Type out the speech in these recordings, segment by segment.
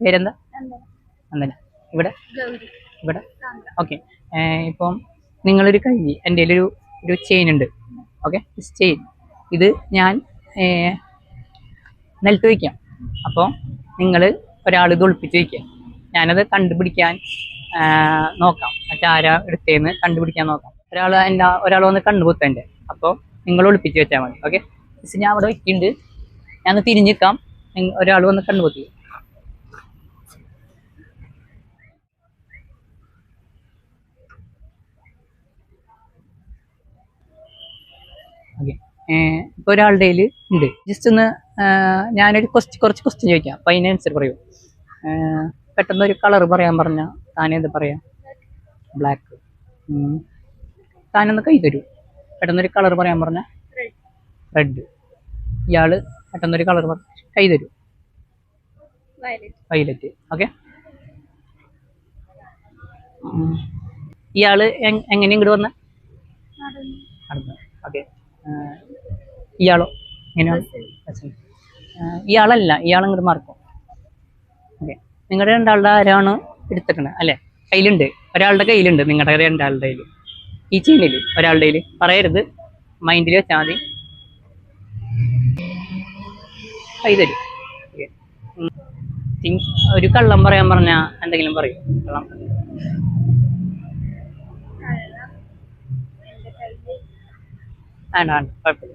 പേരെന്താ? അന്തന. ഇവിടെ ഇവിടെ ഓക്കെ. ഇപ്പം നിങ്ങളൊരു കൈ എൻ്റെ ഒരു ചെയിൻ ഉണ്ട്. ഓക്കെ, ചെയിൻ ഇത് ഞാൻ നിലത്ത് വയ്ക്കാം. അപ്പോൾ നിങ്ങൾ ഒരാൾ ഇത് ഒളിപ്പിച്ച് വയ്ക്കുക. ഞാനത് കണ്ടുപിടിക്കാൻ നോക്കാം. മറ്റാരാ എടുത്തേന്ന് കണ്ടുപിടിക്കാൻ നോക്കാം. ഒരാൾ വന്ന് കണ്ടുപൊത്താം എൻ്റെ. അപ്പോൾ നിങ്ങൾ ഒളിപ്പിച്ച് വെച്ചാൽ മതി. ഓക്കെ, ഞാൻ അവിടെ വയ്ക്കുന്നുണ്ട്. ഞാൻ തിരിഞ്ഞ് നിൽക്കാം. ഒരാൾ വന്ന് കണ്ടുപൊത്തി. ഓക്കെ, ഇപ്പോൾ ഒരാളുടെ കയ്യിൽ ഉണ്ട്. ജസ്റ്റ് ഒന്ന് ഞാനൊരു കുറച്ച് ക്വസ്റ്റ്യൻ ചോദിക്കാം. അപ്പോൾ അതിന് ആൻസർ പറയൂ. പെട്ടെന്ന് ഒരു കളർ പറയാൻ പറഞ്ഞാൽ താനെന്ത് പറയാം? ബ്ലാക്ക്. താനൊന്ന് കൈ തരൂ. പെട്ടെന്നൊരു കളർ പറയാൻ പറഞ്ഞാൽ റെഡ്. ഇയാൾ പെട്ടെന്നൊരു കളർ കൈ തരൂ. വയലറ്റ്. ഓക്കെ, ഇയാൾ എങ്ങനെ ഇങ്ങോട്ട് വന്ന? ഓക്കെ, ഇയാളോ എങ്ങനെയാണ്? ഇയാളല്ല, ഇയാളിങ്ങോട്ട് മാർക്കും. ഓക്കെ, നിങ്ങളുടെ രണ്ടാളുടെ ആരാണ് എടുത്തിട്ടുണ്ട് അല്ലേ? കയ്യിലുണ്ട്, ഒരാളുടെ കയ്യിലുണ്ട്. നിങ്ങളുടെ രണ്ടാളുടെ കയ്യിൽ ഈ ചെയിനിൽ ഒരാളുടെ കയ്യിൽ പറയരുത്, മൈൻഡിൽ വെച്ചാൽ മതി. കൈ തരും. ഒരു കള്ളം പറയാൻ പറഞ്ഞാൽ എന്തെങ്കിലും പറയും. കള്ളം വേണ്ട, കുഴപ്പമില്ല.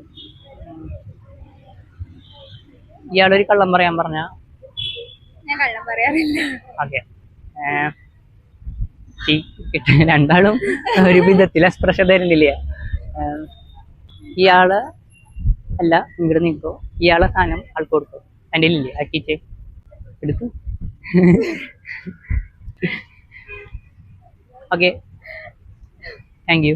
ഇയാളൊരു കള്ളം പറയാൻ പറഞ്ഞാ? ഓക്കെ, രണ്ടാളും ഒരു വിധത്തിൽ എക്സ്പ്രഷൻ തരുന്നില്ല. ഇയാള് അല്ല, ഇങ്ങോട്ട് നിൽക്കോ. ഇയാളെ സാധനം ആൾക്ക് കൊടുക്കോ. എൻ്റെ ഇല്ലേ ആക്കിയിട്ട് എടുത്തു. Okay, thank you.